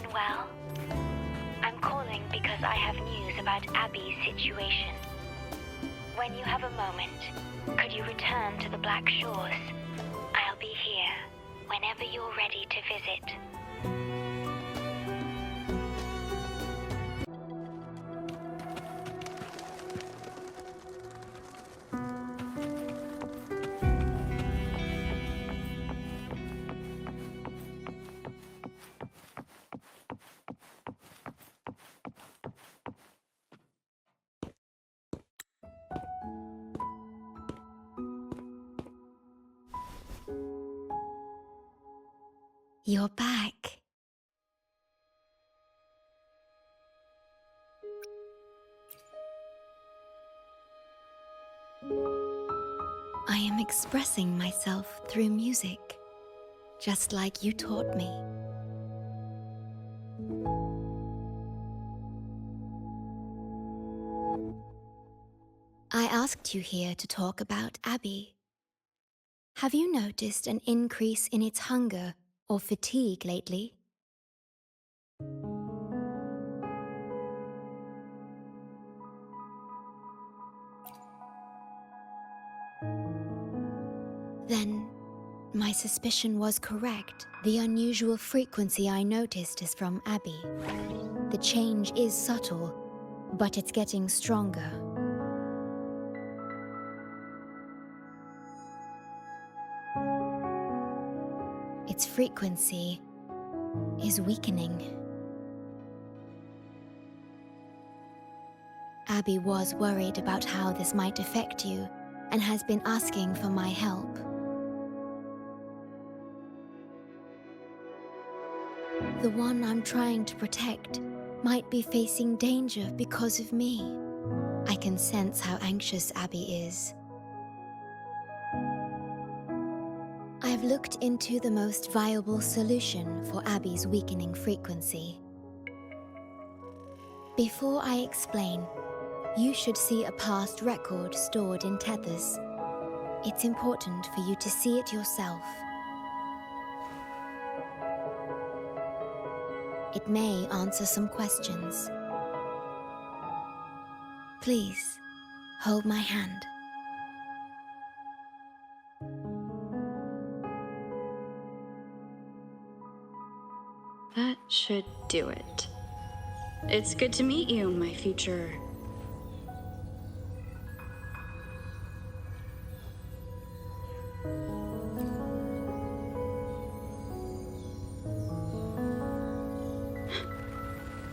been well? I'm calling because I have news about Abby's situation. When you have a moment, could you return to the Black Shores? I'll be here whenever you're ready to visit. You're back. I am expressing myself through music, just like you taught me. I asked you here to talk about Abby. Have you noticed an increase in its hunger or fatigue lately? Then, my suspicion was correct. The unusual frequency I noticed is from Abby. The change is subtle, but it's getting stronger. Its frequency is weakening. Abby was worried about how this might affect you and has been asking for my help. The one I'm trying to protect might be facing danger because of me. I can sense how anxious Abby is. I've looked into the most viable solution for Abby's weakening frequency. Before I explain, you should see a past record stored in tethers. It's important for you to see it yourself. It may answer some questions. Please, hold my hand. That should do it. It's good to meet you, my future...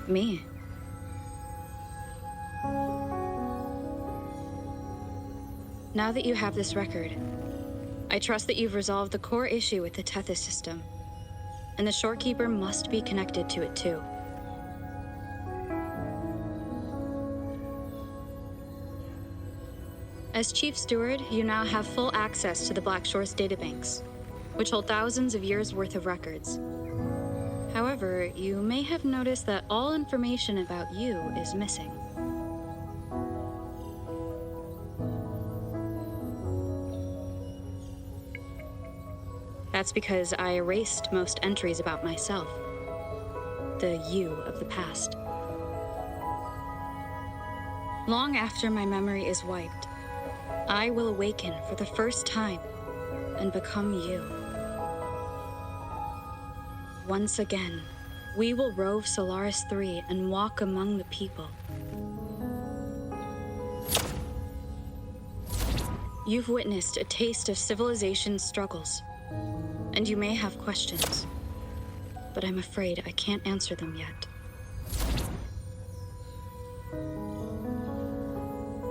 me. Now that you have this record, I trust that you've resolved the core issue with the Tethys system, and the Shorekeeper must be connected to it too. As Chief Steward, you now have full access to the Black Shores databanks, which hold thousands of years' worth of records. However, you may have noticed that all information about you is missing. That's because I erased most entries about myself, the you of the past. Long after my memory is wiped, I will awaken for the first time and become you. Once again, we will rove Solaris 3 and walk among the people. You've witnessed a taste of civilization's struggles, and you may have questions, but I'm afraid I can't answer them yet.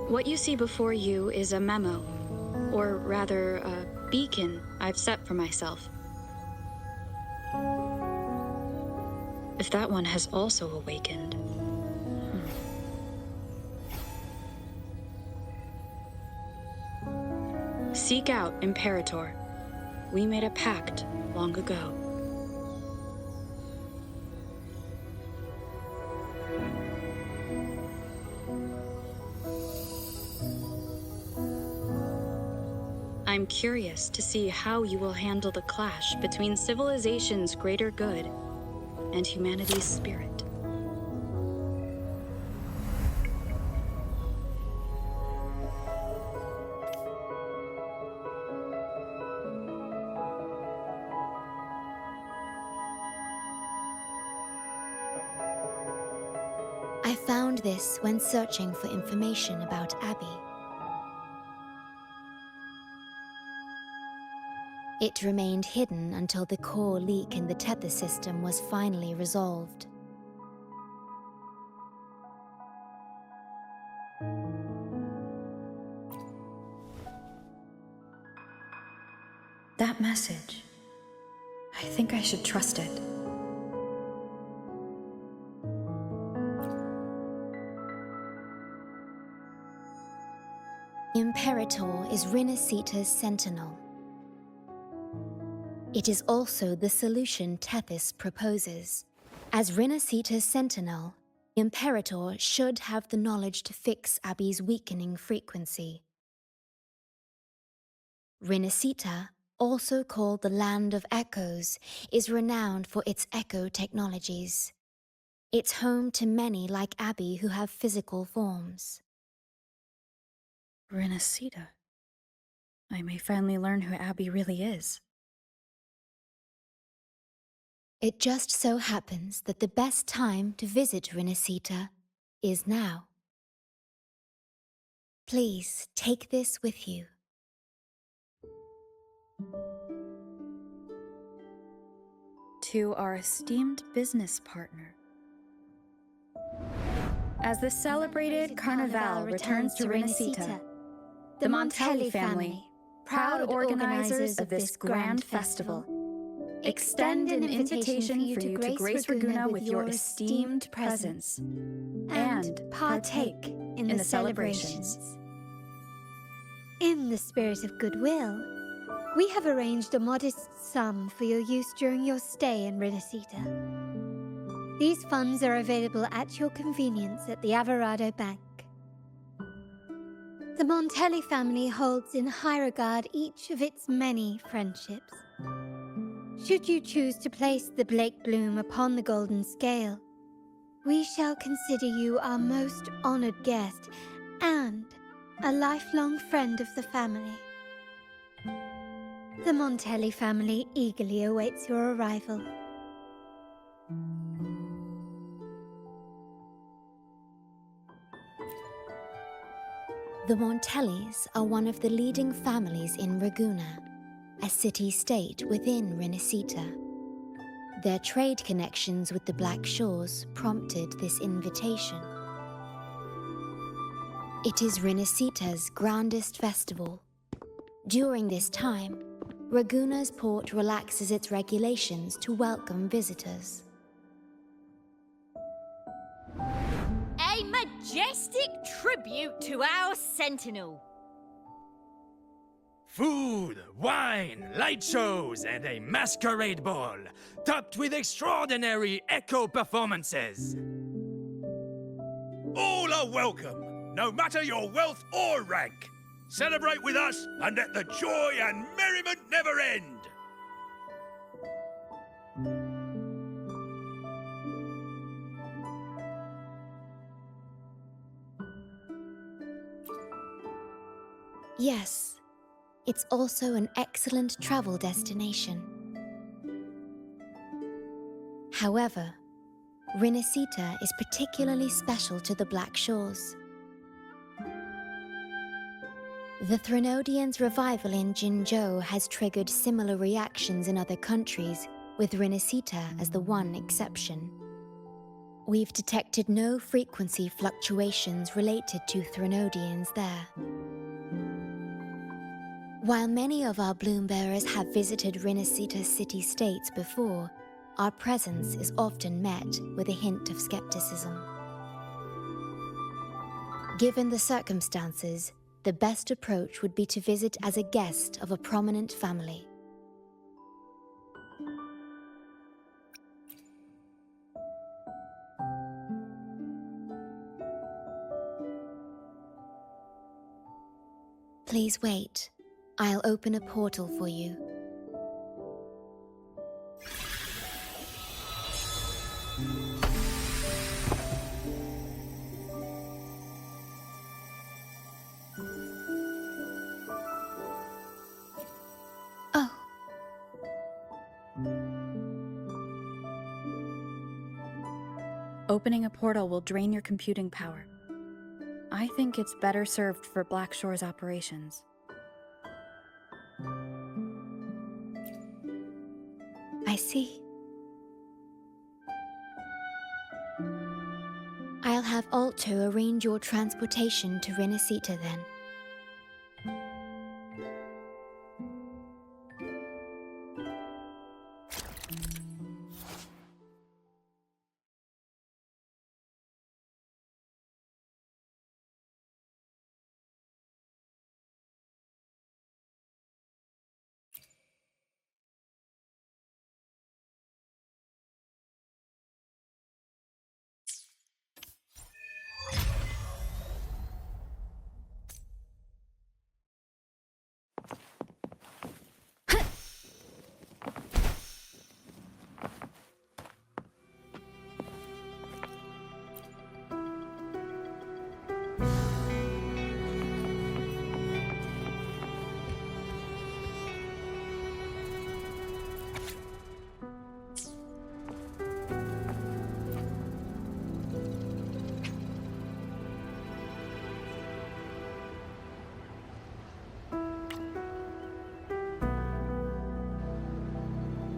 What you see before you is a memo, or rather, a beacon I've set for myself. If that one has also awakened. Seek out Imperator. We made a pact long ago. I'm curious to see how you will handle the clash between civilization's greater good and humanity's spirit. I found this when searching for information about Abby. It remained hidden until the core leak in the tether system was finally resolved. That message. I think I should trust it. Imperator is Rinascita's sentinel. It is also the solution Tethys proposes. As Rinascita's sentinel, Imperator should have the knowledge to fix Abby's weakening frequency. Rinascita, also called the Land of Echoes, is renowned for its echo technologies. It's home to many like Abby who have physical forms. Rinascita. I may finally learn who Abby really is. It just so happens that the best time to visit Rinascita is now. Please take this with you. To our esteemed business partner. As the celebrated Carnival returns to Rinascita, the Montelli family, proud organizers of this grand festival, extend an invitation for you to grace Ragunna with your esteemed presence and partake in the celebrations. In the spirit of goodwill, we have arranged a modest sum for your use during your stay in Rinascita. These funds are available at your convenience at the Averado Bank. The Montelli family holds in high regard each of its many friendships. Should you choose to place the Blake Bloom upon the golden scale, we shall consider you our most honored guest and a lifelong friend of the family. The Montelli family eagerly awaits your arrival. The Montellis are one of the leading families in Ragunna, a city-state within Rinascita. Their trade connections with the Black Shores prompted this invitation. It is Rinascita's grandest festival. During this time, Ragunna's port relaxes its regulations to welcome visitors. A majestic tribute to our sentinel. Food, wine, light shows, and a masquerade ball, topped with extraordinary echo performances. All are welcome, no matter your wealth or rank. Celebrate with us and let the joy and merriment never end. Yes, it's also an excellent travel destination. However, Rinascita is particularly special to the Black Shores. The Threnodians' revival in Jinzhou has triggered similar reactions in other countries, with Rinascita as the one exception. We've detected no frequency fluctuations related to Threnodians there. While many of our bloom-bearers have visited Rinascita city-states before, our presence is often met with a hint of skepticism. Given the circumstances, the best approach would be to visit as a guest of a prominent family. Please wait. I'll open a portal for you. Opening a portal will drain your computing power. I think it's better served for Black Shore's operations. I see. I'll have Alto arrange your transportation to Rinascita then.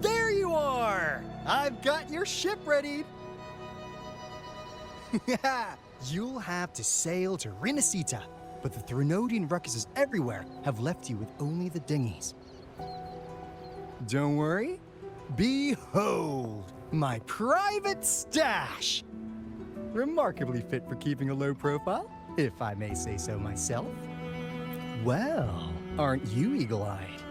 There you are! I've got your ship ready. You'll have to sail to Rinascita, but the Threnodian ruckuses everywhere have left you with only the dinghies. Don't worry. Behold, my private stash! Remarkably fit for keeping a low profile, if I may say so myself. Well, aren't you eagle-eyed?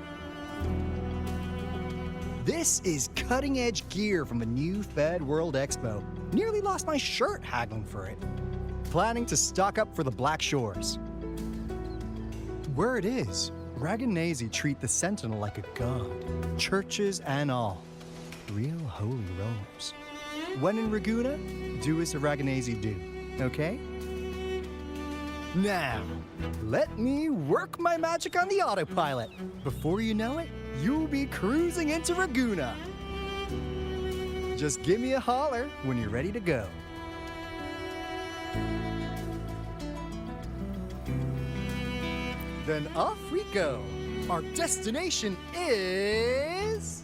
This is cutting-edge gear from the new Fed World Expo. Nearly lost my shirt haggling for it. Planning to stock up for the Black Shores. Word is, Raganese treat the Sentinel like a god. Churches and all. Real holy rollers. When in Raguna, do as the Raganese do, okay? Now, let me work my magic on the autopilot. Before you know it, you'll be cruising into Raguna. Just give me a holler when you're ready to go. Then off we go. Our destination is...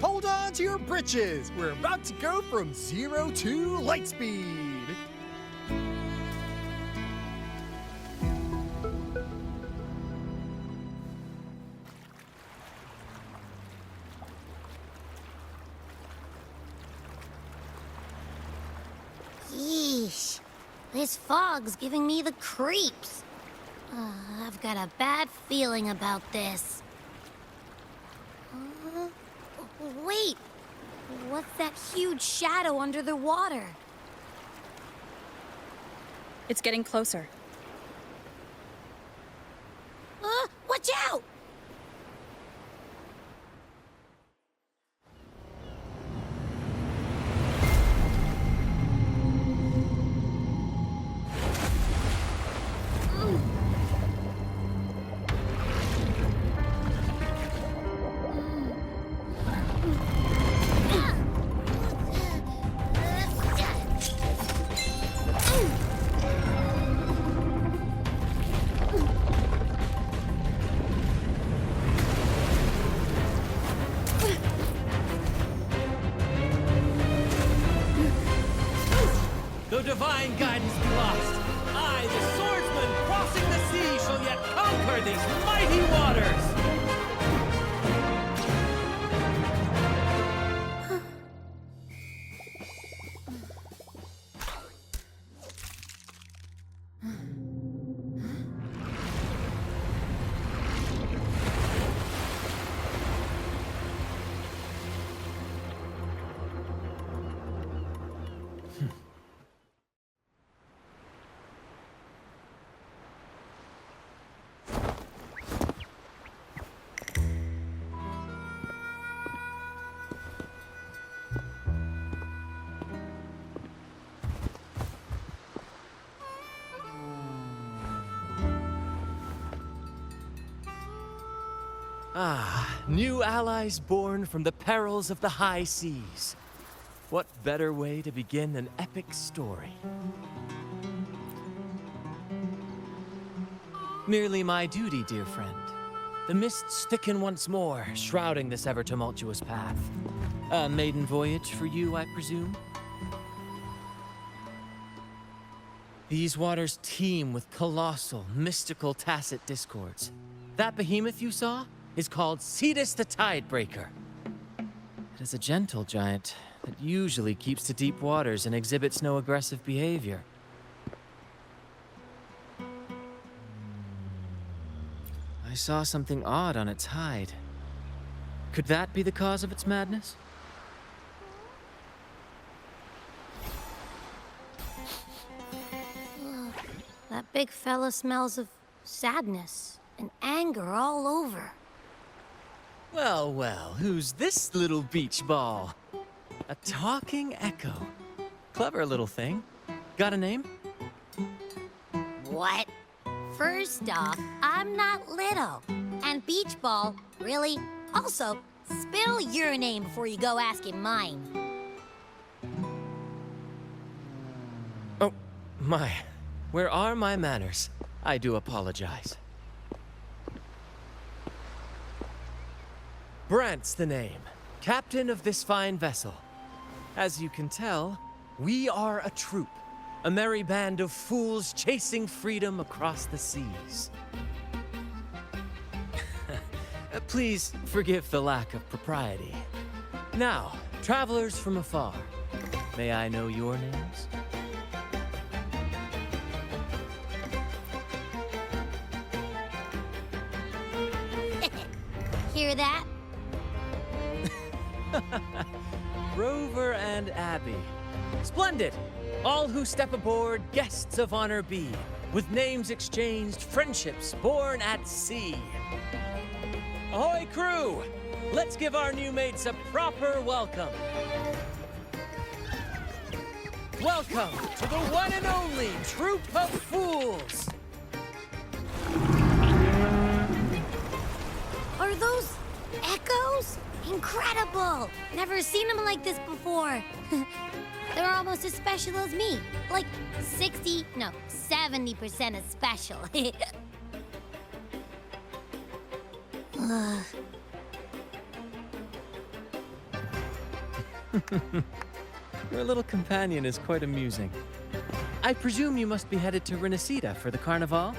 Hold on to your britches. We're about to go from 0 to light speed. Yeesh. This fog's giving me the creeps. I've got a bad feeling about this. Wait! What's that huge shadow under the water? It's getting closer. Watch out! Though divine guidance be lost, I, the swordsman crossing the sea, shall yet conquer these mighty waters! Ah, new allies born from the perils of the high seas. What better way to begin an epic story? Merely my duty, dear friend. The mists thicken once more, shrouding this ever-tumultuous path. A maiden voyage for you, I presume? These waters teem with colossal, mystical, tacit discords. That behemoth you saw is called Cetus the Tidebreaker. It is a gentle giant that usually keeps to deep waters and exhibits no aggressive behavior. I saw something odd on its hide. Could that be the cause of its madness? That big fella smells of sadness and anger all over. Well, well, who's this little beach ball? A talking echo. Clever little thing. Got a name? What? First off, I'm not little. And Beach Ball, really? Also, spill your name before you go asking mine. Oh, my. Where are my manners? I do apologize. Brant's the name. Captain of this fine vessel. As you can tell, we are a troop. A merry band of fools chasing freedom across the seas. Please forgive the lack of propriety. Now, travelers from afar, may I know your names? Hear that? Rover and Abby. Splendid! All who step aboard, guests of honor be. With names exchanged, friendships born at sea. Ahoy, crew! Let's give our new mates a proper welcome. Welcome to the one and only Troop of Fools! Are those echoes? Incredible! Never seen them like this before. They're almost as special as me. Like 70% as special. Your little companion is quite amusing. I presume you must be headed to Rinascita for the Carnival?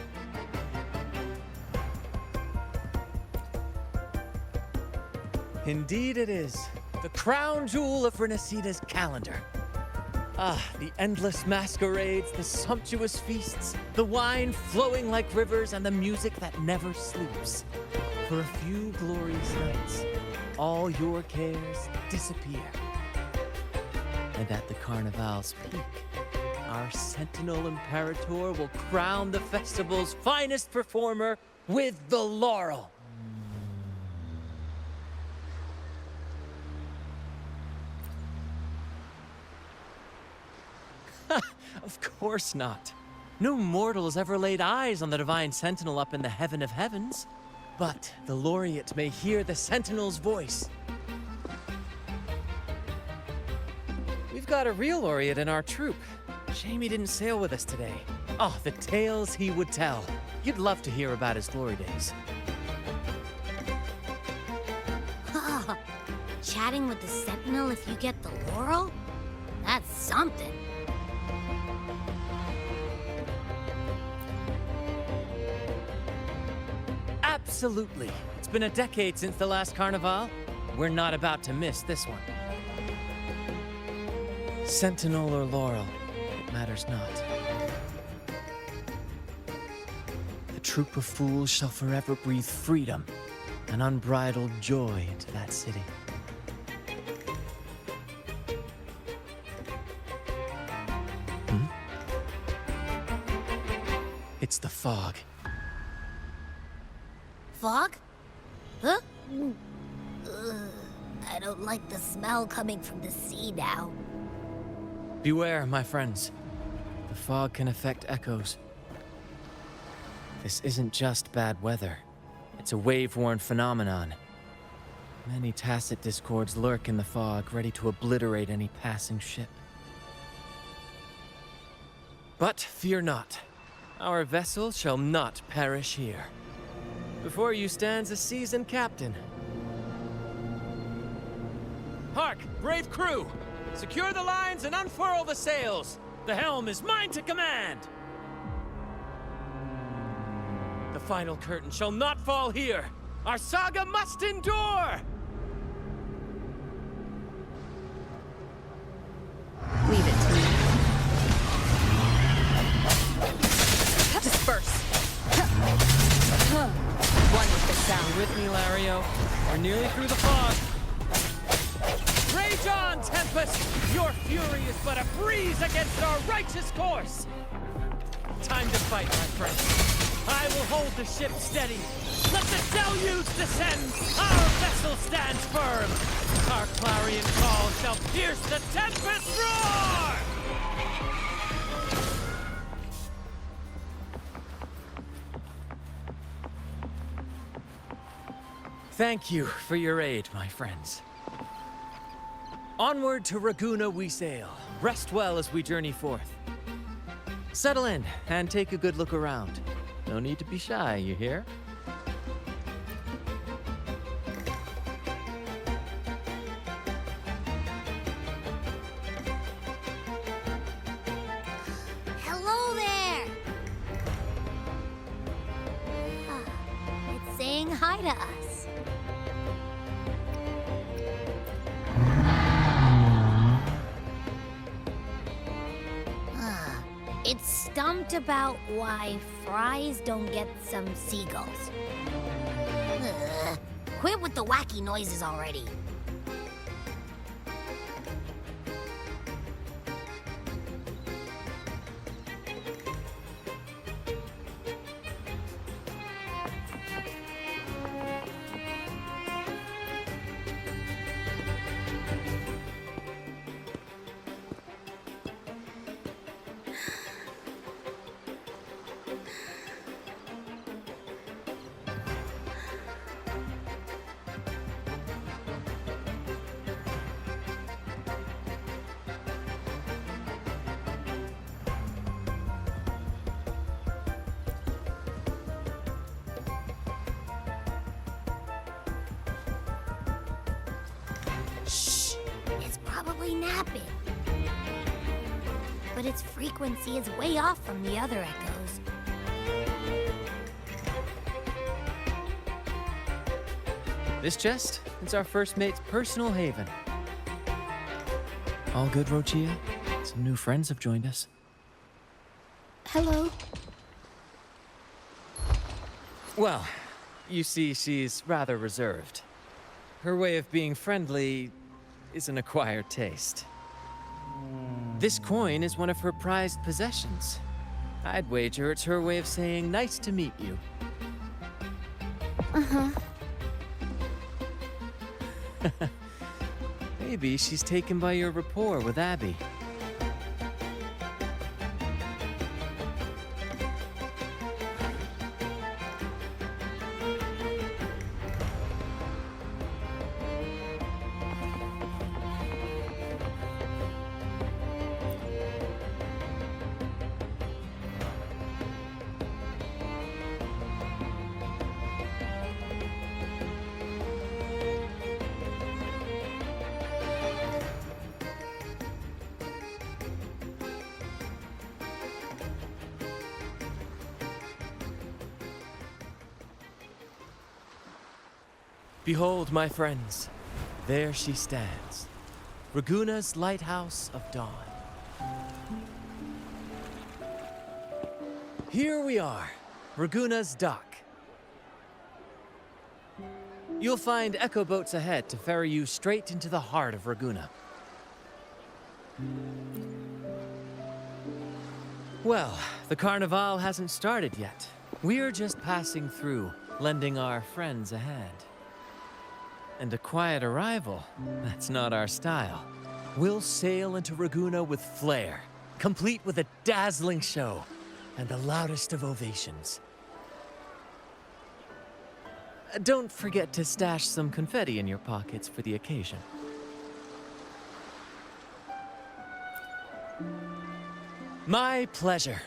Indeed it is. The crown jewel of Rinascita's calendar. Ah, the endless masquerades, the sumptuous feasts, the wine flowing like rivers, and the music that never sleeps. For a few glorious nights, all your cares disappear. And at the Carnival's peak, our Sentinel Imperator will crown the festival's finest performer with the laurel. Of course not. No mortal has ever laid eyes on the Divine Sentinel up in the heaven of heavens. But the laureate may hear the Sentinel's voice. We've got a real laureate in our troop. Shame he didn't sail with us today. Oh, the tales he would tell. You'd love to hear about his glory days. Chatting with the Sentinel if you get the laurel? That's something. Absolutely. It's been a decade since the last Carnival. We're not about to miss this one. Sentinel or laurel, it matters not. The troop of fools shall forever breathe freedom and unbridled joy into that city. It's the fog. Fog? Huh? I don't like the smell coming from the sea now. Beware, my friends. The fog can affect echoes. This isn't just bad weather. It's a wave-worn phenomenon. Many tacit discords lurk in the fog, ready to obliterate any passing ship. But fear not. Our vessel shall not perish here. Before you stands a seasoned captain. Hark, brave crew! Secure the lines and unfurl the sails! The helm is mine to command! The final curtain shall not fall here! Our saga must endure! Leave it to me. Disperse. One with the sound. You with me, Lario? We're nearly through the fog. Rage on, Tempest! Your fury is but a breeze against our righteous course! Time to fight, my friends. I will hold the ship steady. Let the deluge descend! Our vessel stands firm! Our clarion call shall pierce the tempest roar! Thank you for your aid, my friends. Onward to Raguna we sail. Rest well as we journey forth. Settle in and take a good look around. No need to be shy, you hear? Hello there! It's saying hi to us. It's stumped about why fries don't get some seagulls. Quit with the wacky noises already. Probably napping. But its frequency is way off from the other echoes. This chest is our first mate's personal haven. All good, Rochia? Some new friends have joined us. Hello. Well, you see, she's rather reserved. Her way of being friendly is an acquired taste. This coin is one of her prized possessions. I'd wager it's her way of saying nice to meet you. Uh-huh. Maybe she's taken by your rapport with Abby. Behold, my friends, there she stands, Raguna's Lighthouse of Dawn. Here we are, Raguna's dock. You'll find echo boats ahead to ferry you straight into the heart of Raguna. Well, the Carnival hasn't started yet. We're just passing through, lending our friends a hand. And a quiet arrival, that's not our style. We'll sail into Raguna with flair, complete with a dazzling show and the loudest of ovations. Don't forget to stash some confetti in your pockets for the occasion. My pleasure.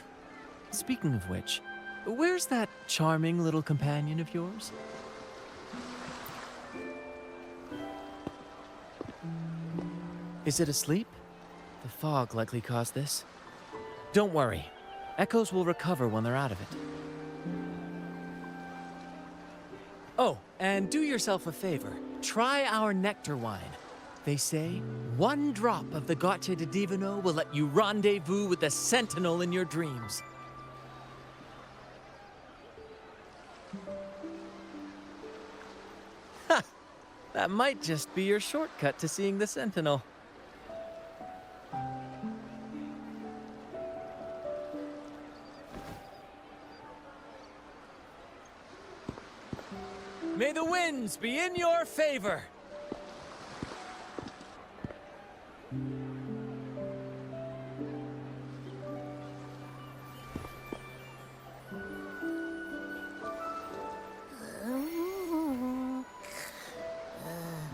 Speaking of which, where's that charming little companion of yours? Is it asleep? The fog likely caused this. Don't worry. Echoes will recover when they're out of it. Oh, and do yourself a favor. Try our nectar wine. They say one drop of the Gotcha de Divino will let you rendezvous with the Sentinel in your dreams. Ha! That might just be your shortcut to seeing the Sentinel. May the winds be in your favor!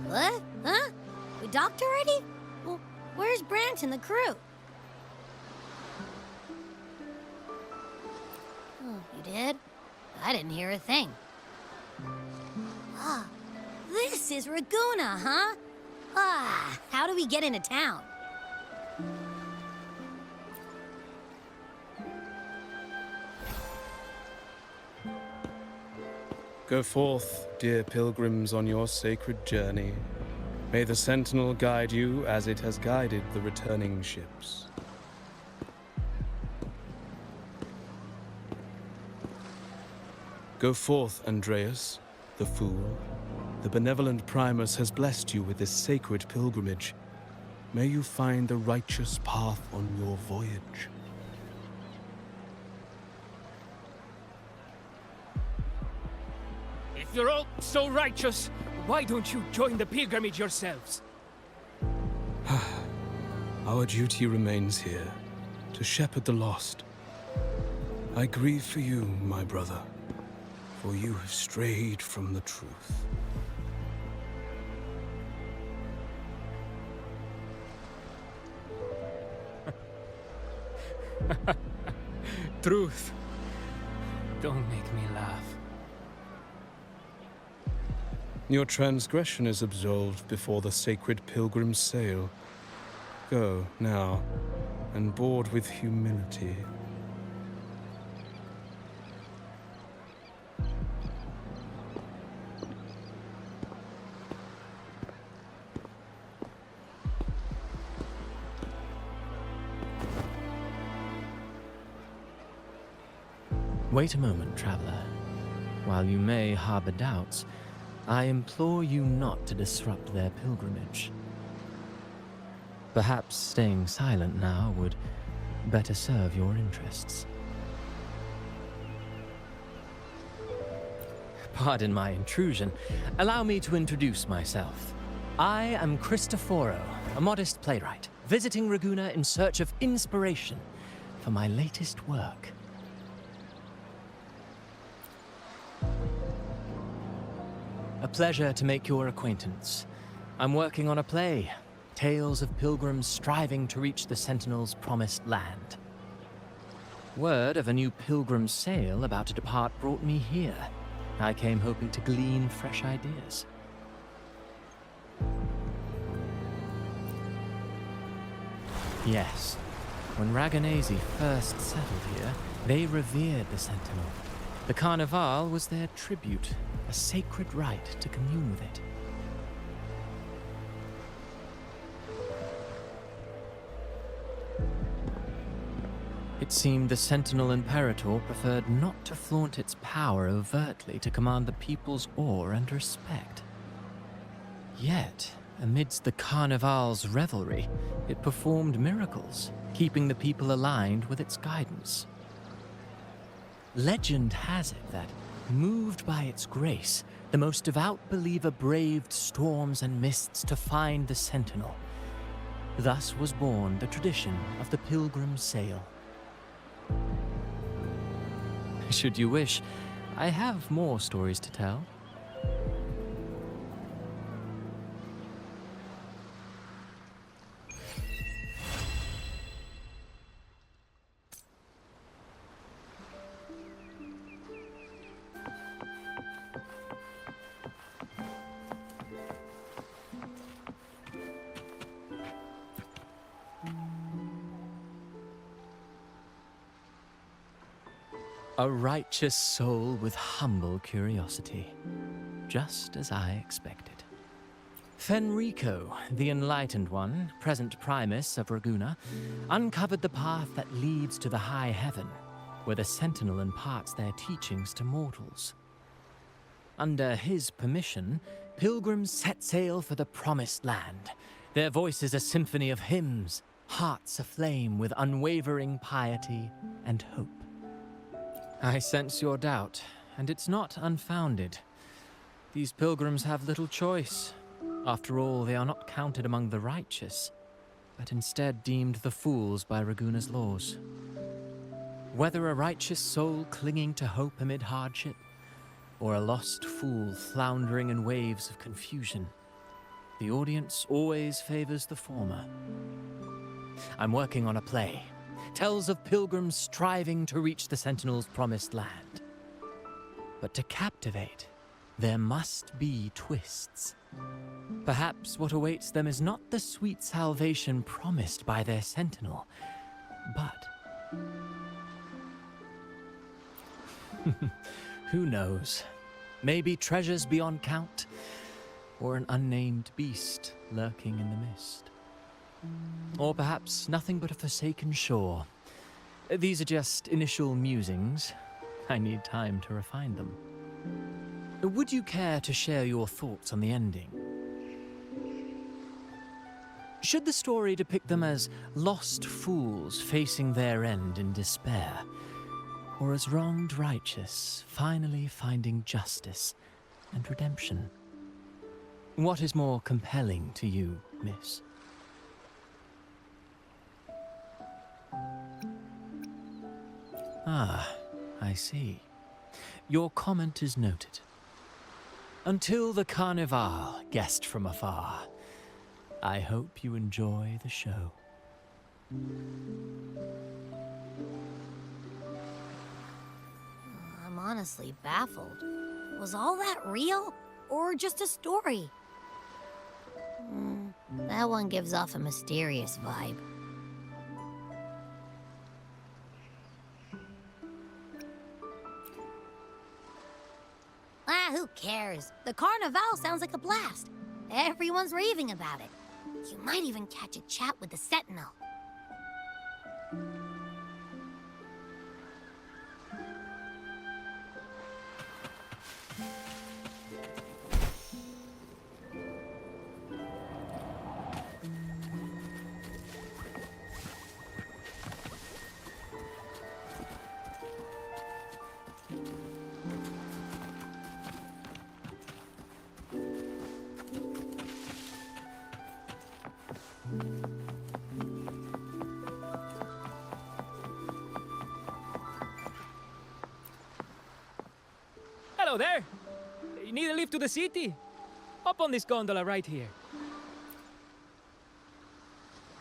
What? Huh? We docked already? Well, where's Branch and the crew? Oh, you did? I didn't hear a thing. Ah, this is Raguna, huh? Ah, how do we get into town? Go forth, dear pilgrims, on your sacred journey. May the Sentinel guide you as it has guided the returning ships. Go forth, Andreas, the fool. The benevolent Primus has blessed you with this sacred pilgrimage. May you find the righteous path on your voyage. If you're all so righteous, why don't you join the pilgrimage yourselves? Our duty remains here, to shepherd the lost. I grieve for you, my brother, for you have strayed from the truth. Truth. Don't make me laugh. Your transgression is absolved before the sacred pilgrim's sail. Go, now, and board with humility. Wait a moment, traveler. While you may harbor doubts, I implore you not to disrupt their pilgrimage. Perhaps staying silent now would better serve your interests. Pardon my intrusion. Allow me to introduce myself. I am Cristoforo, a modest playwright, visiting Raguna in search of inspiration for my latest work. A pleasure to make your acquaintance. I'm working on a play, tales of pilgrims striving to reach the Sentinel's promised land. Word of a new pilgrim sail about to depart brought me here. I came hoping to glean fresh ideas. Yes, when Raganesi first settled here, they revered the Sentinel. The Carnival was their tribute, a sacred right to commune with it. It seemed the Sentinel Imperator preferred not to flaunt its power overtly to command the people's awe and respect. Yet, amidst the Carnival's revelry, it performed miracles, keeping the people aligned with its guidance. Legend has it that, moved by its grace, the most devout believer braved storms and mists to find the Sentinel. Thus was born the tradition of the pilgrim sail. Should you wish, I have more stories to tell. A righteous soul with humble curiosity, just as I expected. Fenrico, the Enlightened One, present Primus of Raguna, uncovered the path that leads to the high heaven, where the Sentinel imparts their teachings to mortals. Under his permission, pilgrims set sail for the Promised Land, their voices a symphony of hymns, hearts aflame with unwavering piety and hope. I sense your doubt, and it's not unfounded. These pilgrims have little choice. After all, they are not counted among the righteous, but instead deemed the fools by Raguna's laws. Whether a righteous soul clinging to hope amid hardship, or a lost fool floundering in waves of confusion, the audience always favors the former. I'm working on a play. Tells of pilgrims striving to reach the Sentinel's promised land. But to captivate, there must be twists. Perhaps what awaits them is not the sweet salvation promised by their Sentinel, but... who knows? Maybe treasures beyond count, or an unnamed beast lurking in the mist. Or perhaps nothing but a forsaken shore. These are just initial musings. I need time to refine them. Would you care to share your thoughts on the ending? Should the story depict them as lost fools facing their end in despair, or as wronged righteous finally finding justice and redemption? What is more compelling to you, miss? Ah, I see. Your comment is noted. Until the Carnival, guest from afar, I hope you enjoy the show. I'm honestly baffled. Was all that real, or just a story? That one gives off a mysterious vibe. Who cares? The Carnival sounds like a blast. Everyone's raving about it. You might even catch a chat with the Sentinel. Hello there! You need a lift to the city? Hop on this gondola right here.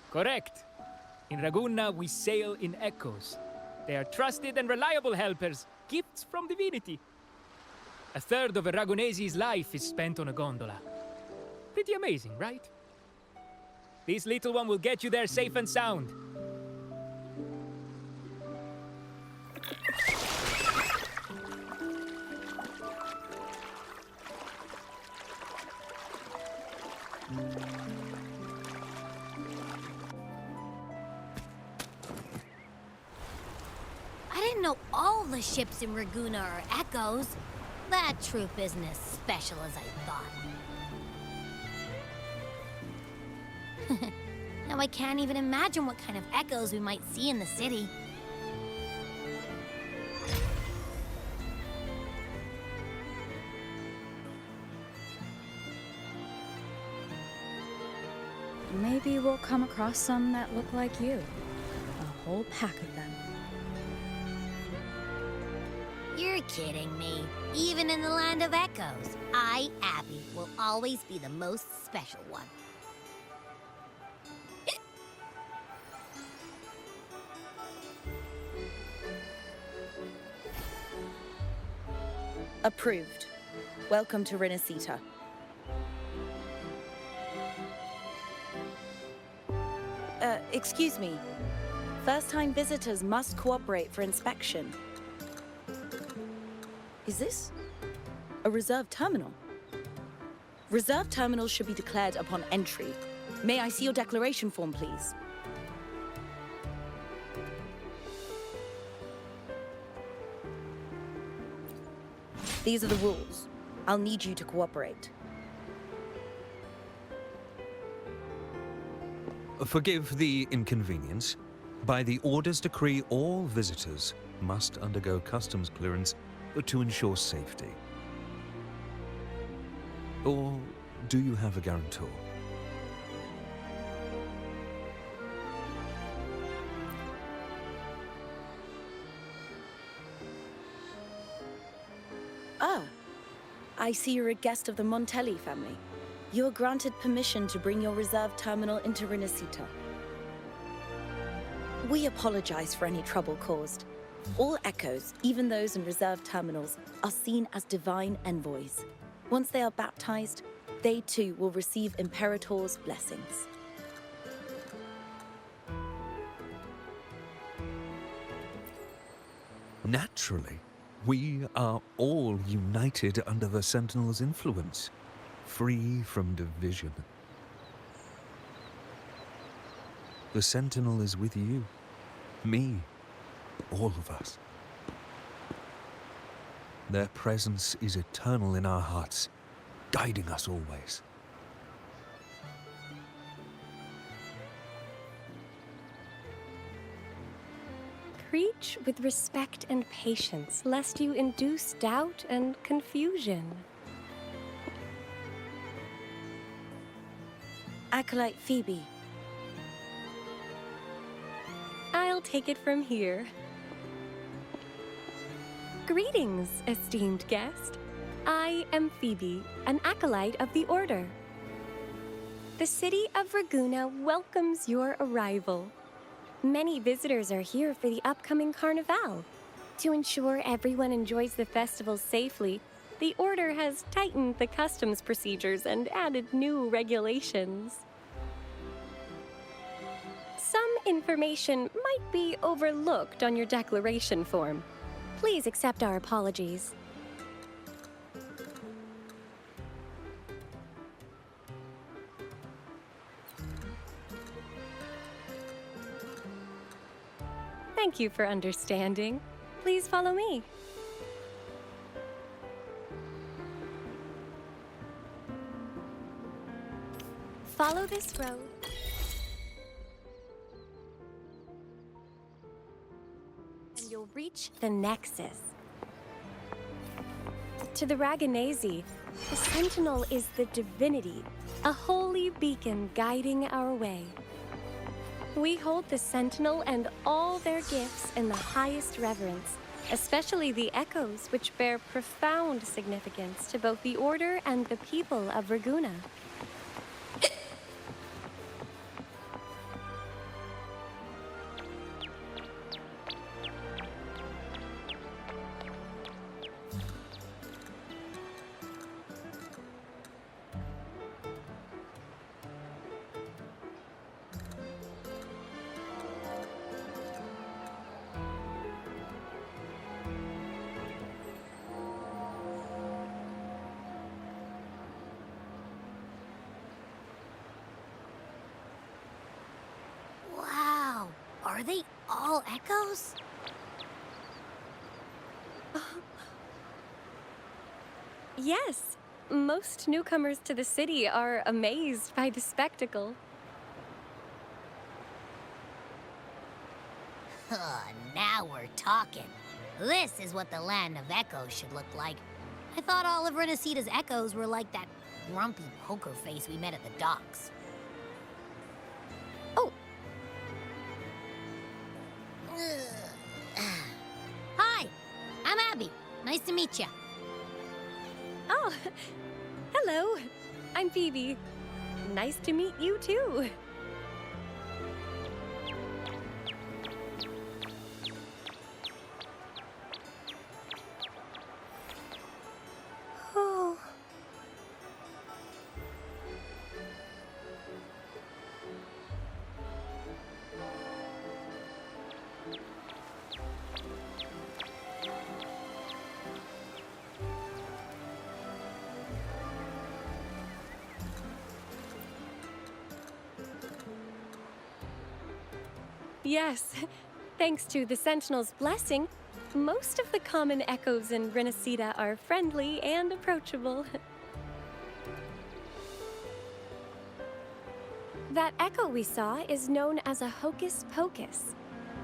Correct. In Raguna, we sail in echoes. They are trusted and reliable helpers, gifts from divinity. A third of a Ragunese's life is spent on a gondola. Pretty amazing, right? This little one will get you there safe and sound. I didn't know all the ships in Raguna are echoes. That troop isn't as special as I thought. Now I can't even imagine what kind of echoes we might see in the city. Maybe we'll come across some that look like you. A whole pack of them. You're kidding me. Even in the land of echoes, I, Abby, will always be the most special one. Approved. Welcome to Rinascita. Excuse me. First-time visitors must cooperate for inspection. Is this a reserve terminal? Reserve terminals should be declared upon entry. May I see your declaration form, please? These are the rules. I'll need you to cooperate. Forgive the inconvenience. By the Order's decree, all visitors must undergo customs clearance to ensure safety. Or do you have a guarantor? Ah, I see you're a guest of the Montelli family. You are granted permission to bring your reserve terminal into Rinascita. We apologize for any trouble caused. All echoes, even those in reserve terminals, are seen as divine envoys. Once they are baptized, they too will receive Imperator's blessings. Naturally, we are all united under the Sentinel's influence, free from division. The Sentinel is with you, me, all of us. Their presence is eternal in our hearts, guiding us always. Preach with respect and patience, lest you induce doubt and confusion. Acolyte Phoebe. I'll take it from here. Greetings, esteemed guest. I am Phoebe, an acolyte of the Order. The city of Ragunna welcomes your arrival. Many visitors are here for the upcoming Carnival. To ensure everyone enjoys the festival safely, the Order has tightened the customs procedures and added new regulations. Some information might be overlooked on your declaration form. Please accept our apologies. Thank you for understanding. Please follow me. Follow this road. And you'll reach the Nexus. To the Ragunesi, the Sentinel is the divinity, a holy beacon guiding our way. We hold the Sentinel and all their gifts in the highest reverence, especially the echoes, which bear profound significance to both the Order and the people of Ragunna. Wow, are they all echoes? Yes, most newcomers to the city are amazed by the spectacle. Now we're talking. This is what the land of echoes should look like. I thought all of Rinascita's echoes were like that grumpy poker face we met at the docks. Oh. Hi, I'm Abby. Nice to meet you. Oh, hello. I'm Phoebe. Nice to meet you too. Oh. Yes, thanks to the Sentinel's blessing, most of the common echoes in Rinascita are friendly and approachable. That echo we saw is known as a hocus pocus.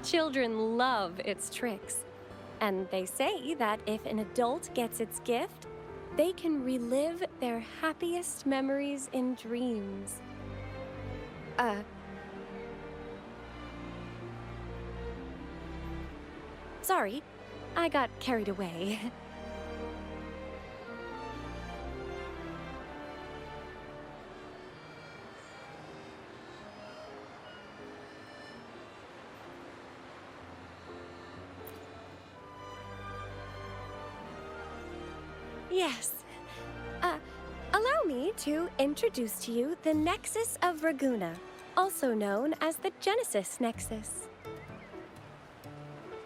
Children love its tricks. And they say that if an adult gets its gift, they can relive their happiest memories in dreams. Sorry, I got carried away. Yes. Allow me to introduce to you the Nexus of Ragunna, also known as the Genesis Nexus.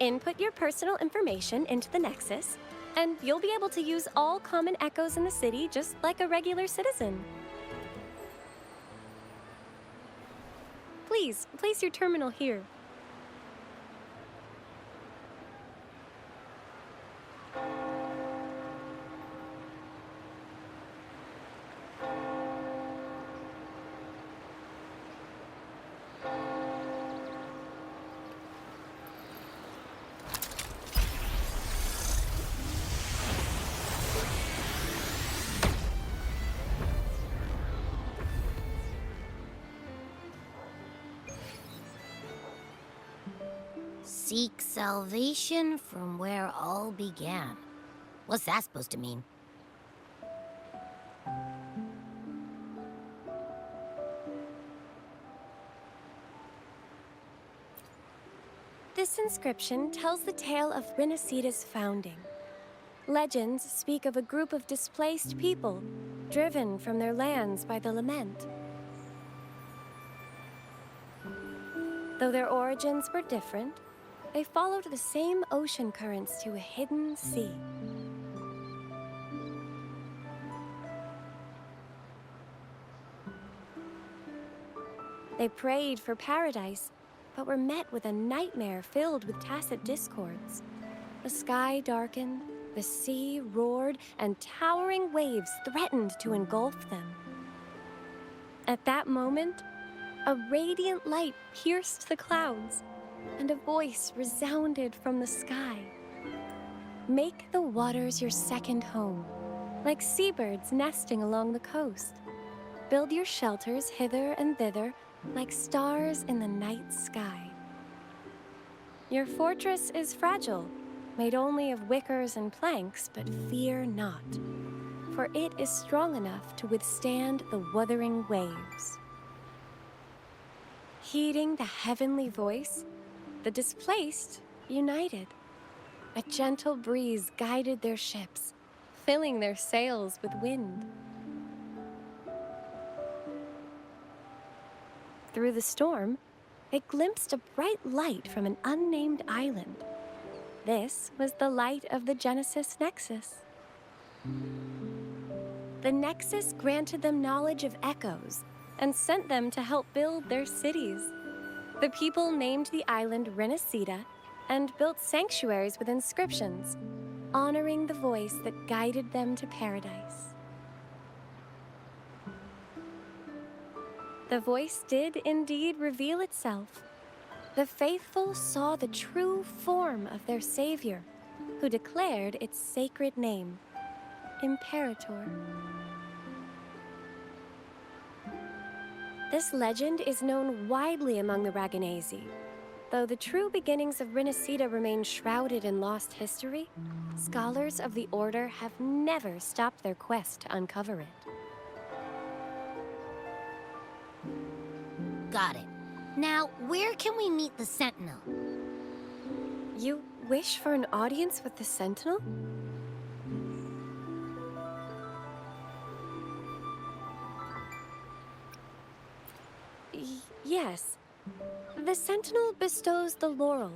Input your personal information into the Nexus, and you'll be able to use all common echoes in the city just like a regular citizen. Please, place your terminal here. Seek salvation from where all began. What's that supposed to mean? This inscription tells the tale of Rinascita's founding. Legends speak of a group of displaced people, driven from their lands by the lament. Though their origins were different, they followed the same ocean currents to a hidden sea. They prayed for paradise, but were met with a nightmare filled with tacit discords. The sky darkened, the sea roared, and towering waves threatened to engulf them. At that moment, a radiant light pierced the clouds, and a voice resounded from the sky. Make the waters your second home, like seabirds nesting along the coast. Build your shelters hither and thither, like stars in the night sky. Your fortress is fragile, made only of wickers and planks, but fear not, for it is strong enough to withstand the wuthering waves. Heeding the heavenly voice, the displaced united. A gentle breeze guided their ships, filling their sails with wind. Through the storm, they glimpsed a bright light from an unnamed island. This was the light of the Genesis Nexus. The Nexus granted them knowledge of echoes and sent them to help build their cities. The people named the island Rinascita and built sanctuaries with inscriptions, honoring the voice that guided them to paradise. The voice did indeed reveal itself. The faithful saw the true form of their savior, who declared its sacred name, Imperator. This legend is known widely among the Ragunesi. Though the true beginnings of Rinascita remain shrouded in lost history, scholars of the Order have never stopped their quest to uncover it. Got it. Now, where can we meet the Sentinel? You wish for an audience with the Sentinel? Yes. The Sentinel bestows the laurel,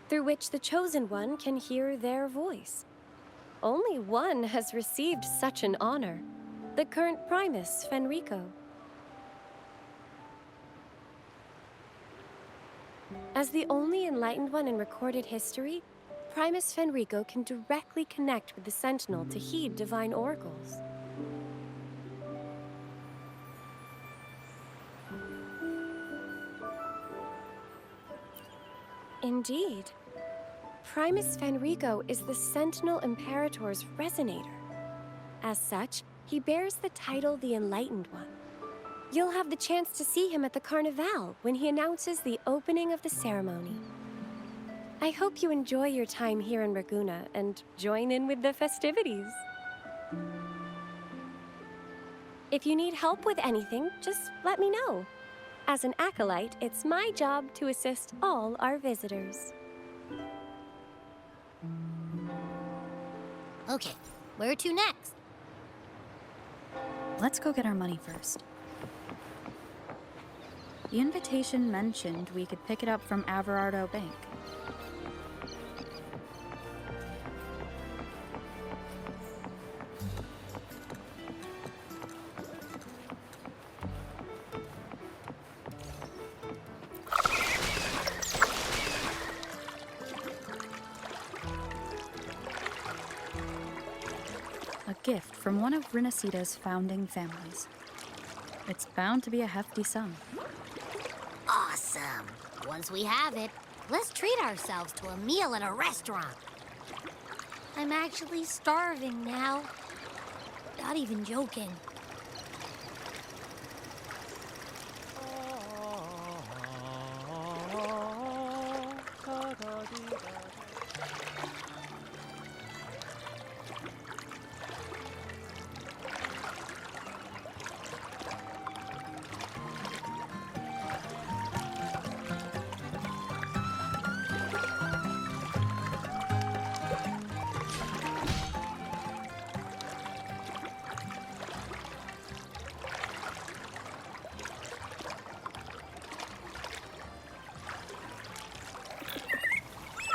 through which the Chosen One can hear their voice. Only one has received such an honor, the current Primus, Fenrico. As the only enlightened one in recorded history, Primus Fenrico can directly connect with the Sentinel to heed divine oracles. Indeed. Primus Fenrico is the Sentinel Imperator's resonator. As such, he bears the title the Enlightened One. You'll have the chance to see him at the Carnival when he announces the opening of the ceremony. I hope you enjoy your time here in Raguna and join in with the festivities. If you need help with anything, just let me know. As an acolyte, it's my job to assist all our visitors. Okay, where to next? Let's go get our money first. The invitation mentioned we could pick it up from Averardo Bank. A gift from one of Rinascita's founding families. It's bound to be a hefty sum. Awesome. Once we have it, let's treat ourselves to a meal at a restaurant. I'm actually starving now. Not even joking.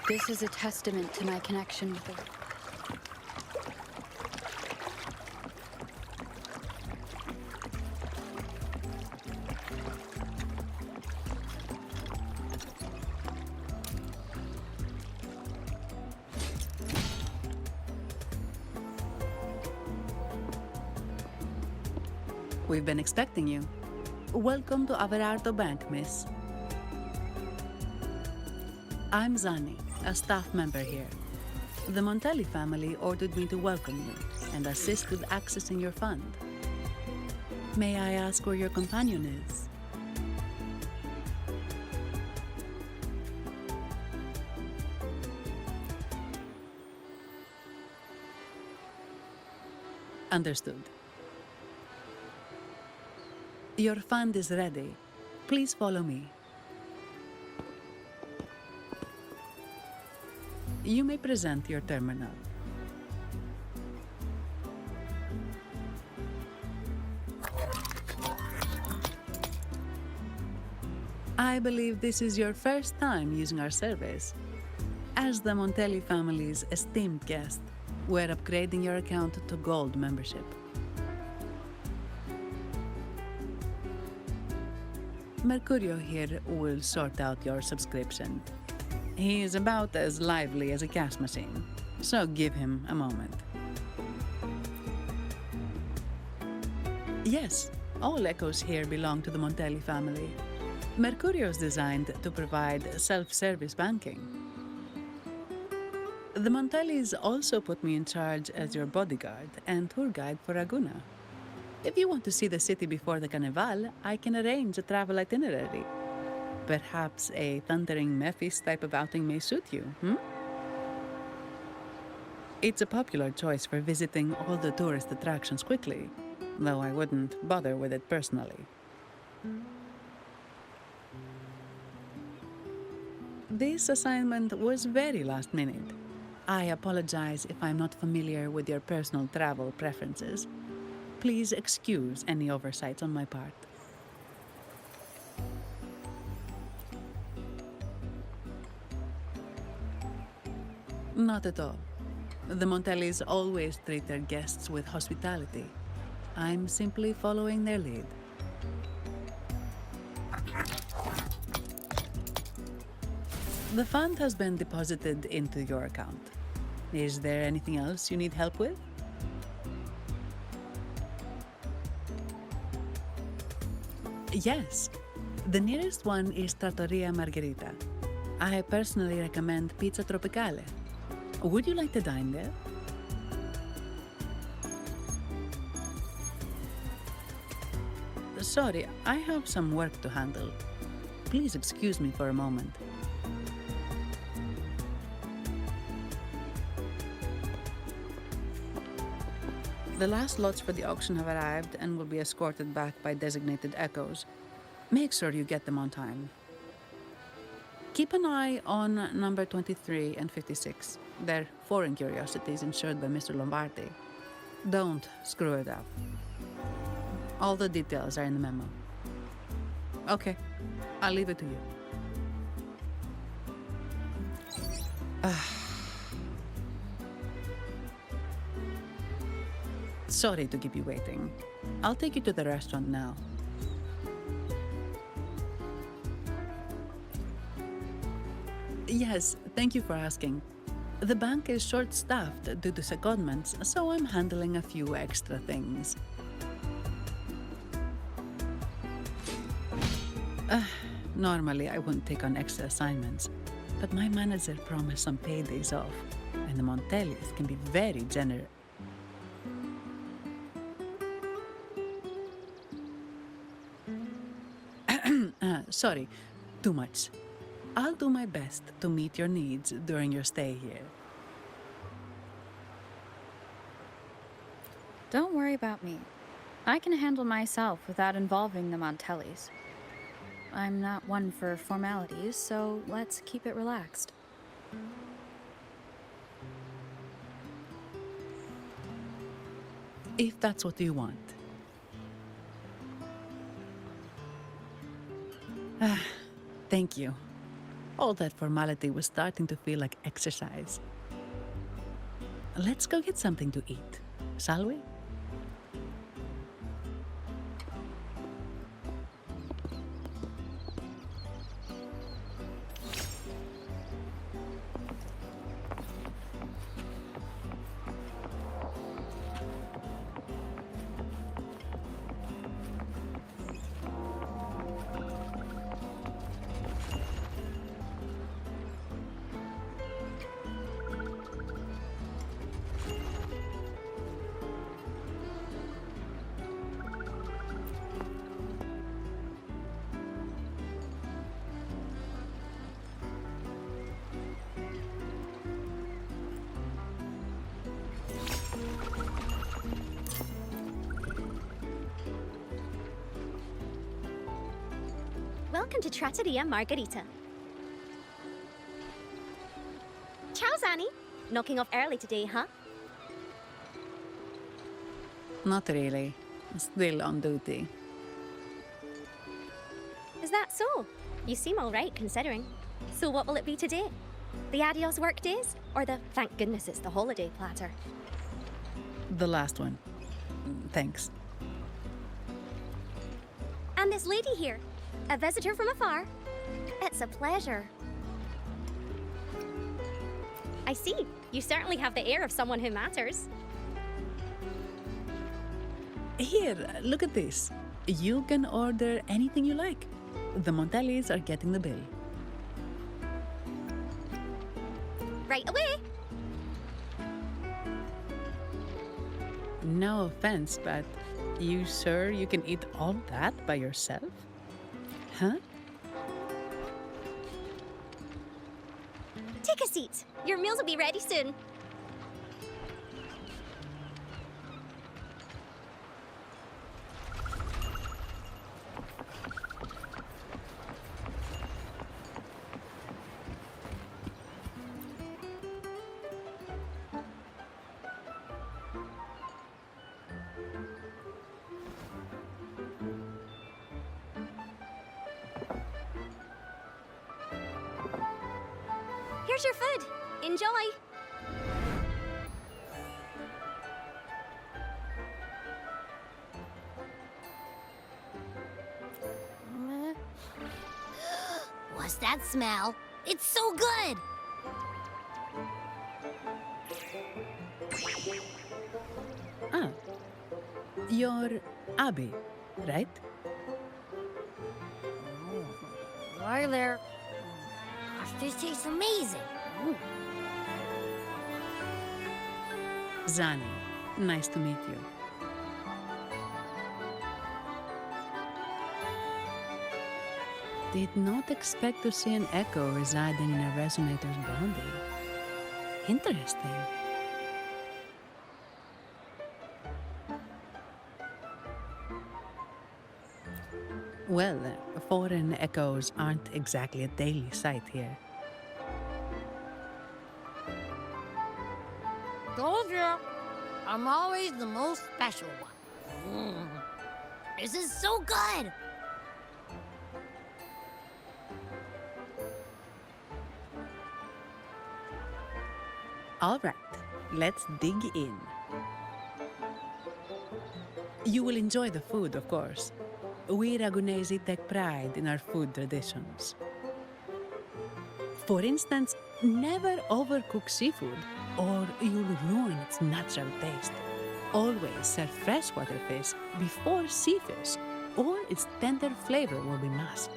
This is a testament to my connection with the... We've been expecting you. Welcome to Averardo Bank, miss. I'm Zani, a staff member here. The Montelli family ordered me to welcome you and assist with accessing your fund. May I ask where your companion is? Understood. Your fund is ready. Please follow me. You may present your terminal. I believe this is your first time using our service. As the Montelli family's esteemed guest, we're upgrading your account to Gold membership. Mercurio here will sort out your subscription. He is about as lively as a cash machine, so give him a moment. Yes, all echoes here belong to the Montelli family. Mercurio is designed to provide self-service banking. The Montellis also put me in charge as your bodyguard and tour guide for Raguna. If you want to see the city before the Carnival, I can arrange a travel itinerary. Perhaps a thundering Memphis type of outing may suit you, It's a popular choice for visiting all the tourist attractions quickly, though I wouldn't bother with it personally. This assignment was very last minute. I apologize if I'm not familiar with your personal travel preferences. Please excuse any oversights on my part. Not at all. The Montellis always treat their guests with hospitality. I'm simply following their lead. The fund has been deposited into your account. Is there anything else you need help with? Yes. The nearest one is Trattoria Margherita. I personally recommend Pizza Tropicale. Would you like to dine there? Sorry, I have some work to handle. Please excuse me for a moment. The last lots for the auction have arrived and will be escorted back by designated echoes. Make sure you get them on time. Keep an eye on number 23 and 56. They're foreign curiosities insured by Mr. Lombardi. Don't screw it up. All the details are in the memo. Okay, I'll leave it to you. Sorry to keep you waiting. I'll take you to the restaurant now. Yes, thank you for asking. The bank is short-staffed due to secondments, so I'm handling a few extra things. Normally, I wouldn't take on extra assignments, but my manager promised some paydays off, and the Montellis can be very generous. Sorry, too much. I'll do my best to meet your needs during your stay here. Don't worry about me. I can handle myself without involving the Montellis. I'm not one for formalities, so let's keep it relaxed. If that's what you want. Thank you. All that formality was starting to feel like exercise. Let's go get something to eat, shall we? Welcome to Trattoria Margherita. Ciao, Zanni. Knocking off early today, huh? Not really. Still on duty. Is that so? You seem all right, considering. So what will it be today? The adios work days? Or the thank goodness it's the holiday platter? The last one. Thanks. And this lady here. A visitor from afar. It's a pleasure. I see. You certainly have the air of someone who matters. Here, look at this. You can order anything you like. The Montellis are getting the bill. Right away. No offense, but you sure you can eat all that by yourself? Huh? Take a seat. Your meals will be ready soon. Here's your food. Enjoy. What's that smell? It's so good! Ah, you're Abby, right? Hi there. Gosh, this tastes amazing. Ooh. Zani, nice to meet you. Did not expect to see an echo residing in a resonator's body. Interesting. Well, foreign echoes aren't exactly a daily sight here. Told you. I'm always the most special one. This is so good! All right, let's dig in. You will enjoy the food, of course. We Ragunesi take pride in our food traditions. For instance, never overcook seafood, or you'll ruin its natural taste. Always serve freshwater fish before sea fish, or its tender flavor will be masked.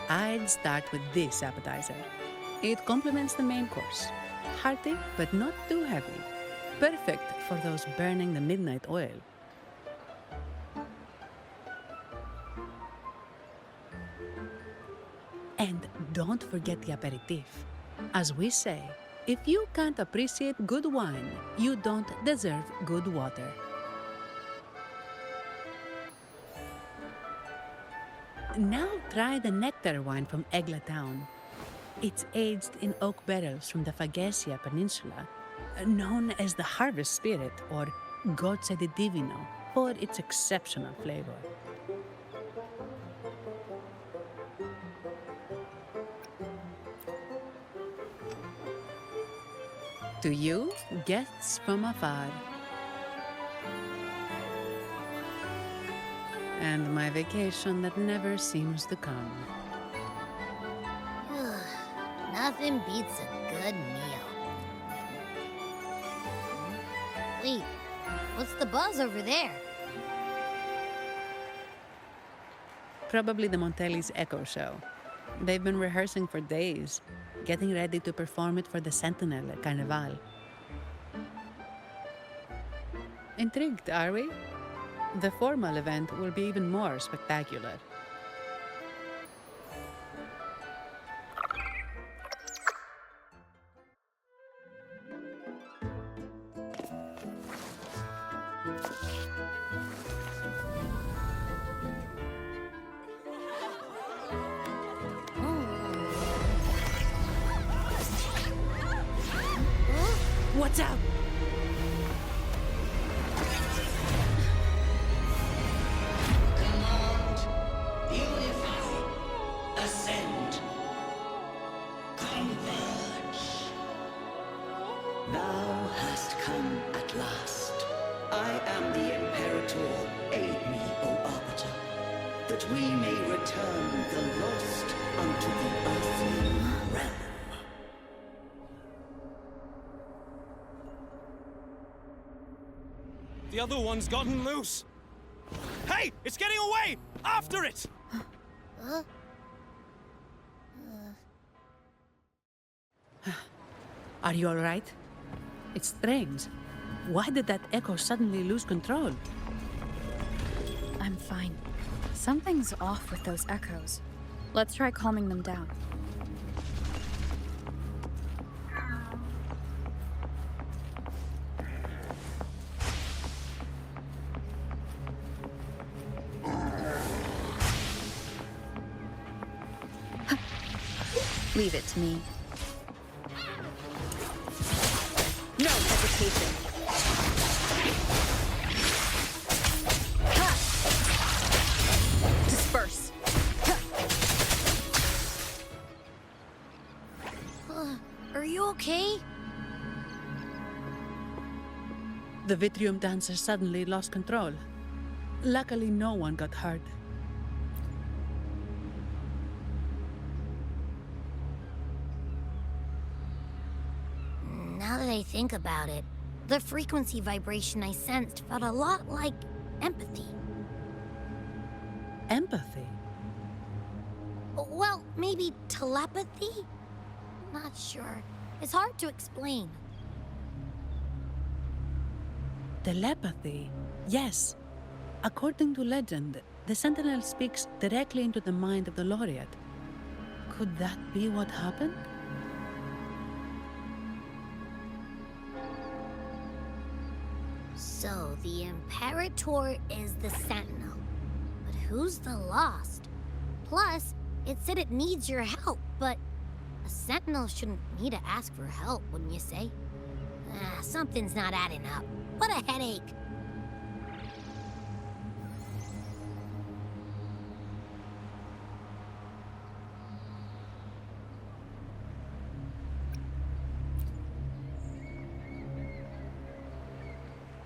I'd start with this appetizer. It complements the main course. Hearty, but not too heavy. Perfect for those burning the midnight oil. And don't forget the aperitif. As we say, if you can't appreciate good wine, you don't deserve good water. Now try the nectar wine from Egla Town. It's aged in oak barrels from the Fagesia Peninsula, known as the Harvest Spirit or Gozze di Divino for its exceptional flavor. To you, guests from afar. And my vacation that never seems to come. Nothing beats a good meal. Wait, what's the buzz over there? Probably the Montelli's Echo Show. They've been rehearsing for days, getting ready to perform it for the Sentinel at Carnival. Intrigued, are we? The formal event will be even more spectacular. What's up? Command, unify, ascend, converge. Thou hast come at last. I am the Imperator. Aid me, O Arbiter, that we may return the lost unto the earthly realm. The other one's gotten loose. Hey, it's getting away! After it! Are you all right? It's strange. Why did that echo suddenly lose control? I'm fine. Something's off with those echoes. Let's try calming them down. Leave it to me. No hesitation. Ha! Disperse. Are you okay? The Vitrium dancer suddenly lost control. Luckily, no one got hurt. that I think about it, the frequency vibration I sensed felt a lot like empathy. Empathy? Well, maybe telepathy? Not sure. It's hard to explain. Telepathy? Yes. According to legend, the Sentinel speaks directly into the mind of the laureate. Could that be what happened? So, the Imperator is the Sentinel. But who's the Lost? Plus, it said it needs your help, but a Sentinel shouldn't need to ask for help, wouldn't you say? Something's not adding up. What a headache.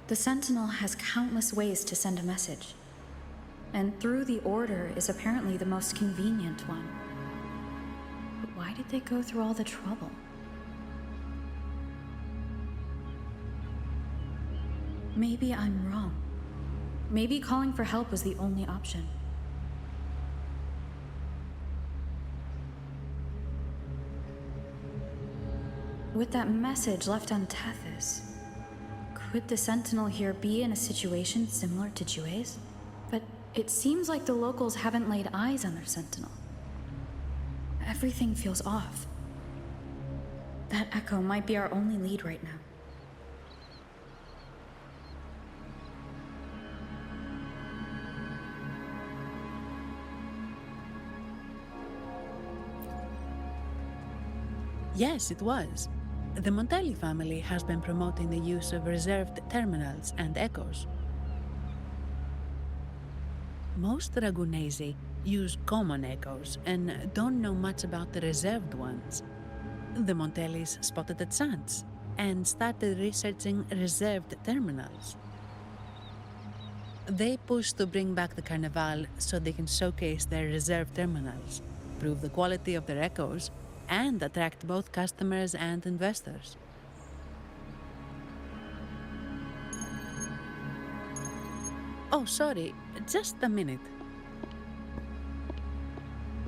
The Sentinel has countless ways to send a message. And through the Order is apparently the most convenient one. But why did they go through all the trouble? Maybe I'm wrong. Maybe calling for help was the only option. With that message left on Tethys, could the Sentinel here be in a situation similar to Jue's? But it seems like the locals haven't laid eyes on their Sentinel. Everything feels off. That echo might be our only lead right now. Yes, it was. The Montelli family has been promoting the use of reserved terminals and echoes. Most Ragunesi use common echoes and don't know much about the reserved ones. The Montellis spotted a chance and started researching reserved terminals. They pushed to bring back the Carnival so they can showcase their reserved terminals, prove the quality of their echoes, and attract both customers and investors. Oh, sorry, just a minute.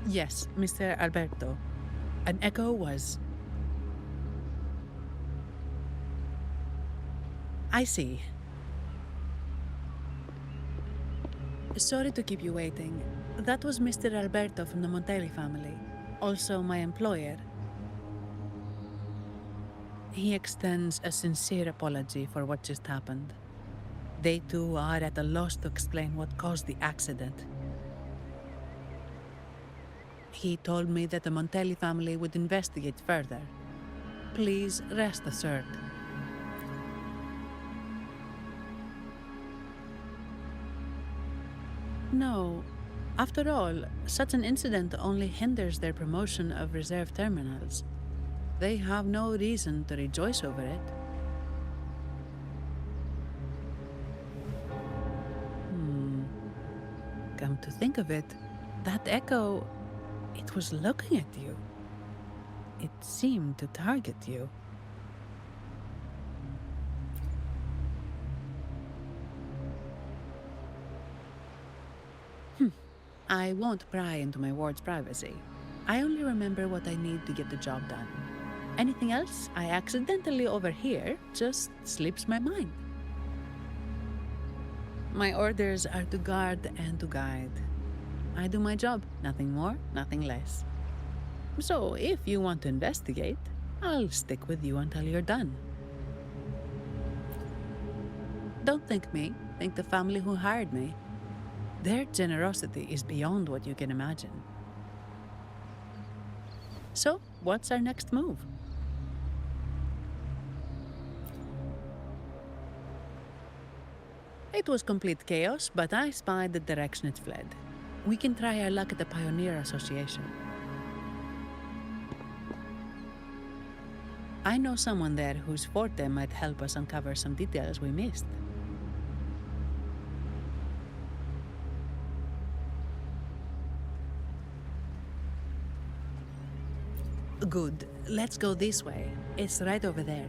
Yes, Mr. Alberto. An echo was... I see. Sorry to keep you waiting. That was Mr. Alberto from the Montelli family, also my employer. He extends a sincere apology for what just happened. They too are at a loss to explain what caused the accident. He told me that the Montelli family would investigate further. Please rest assured. No. After all, such an incident only hinders their promotion of reserve terminals. They have no reason to rejoice over it. Come to think of it, that echo, it was looking at you. It seemed to target you. I won't pry into my ward's privacy. I only remember what I need to get the job done. Anything else I accidentally overhear just slips my mind. My orders are to guard and to guide. I do my job, nothing more, nothing less. So if you want to investigate, I'll stick with you until you're done. Don't think me, think the family who hired me. Their generosity is beyond what you can imagine. So, what's our next move? It was complete chaos, but I spied the direction it fled. We can try our luck at the Pioneer Association. I know someone there whose forte might help us uncover some details we missed. Good. Let's go this way. It's right over there.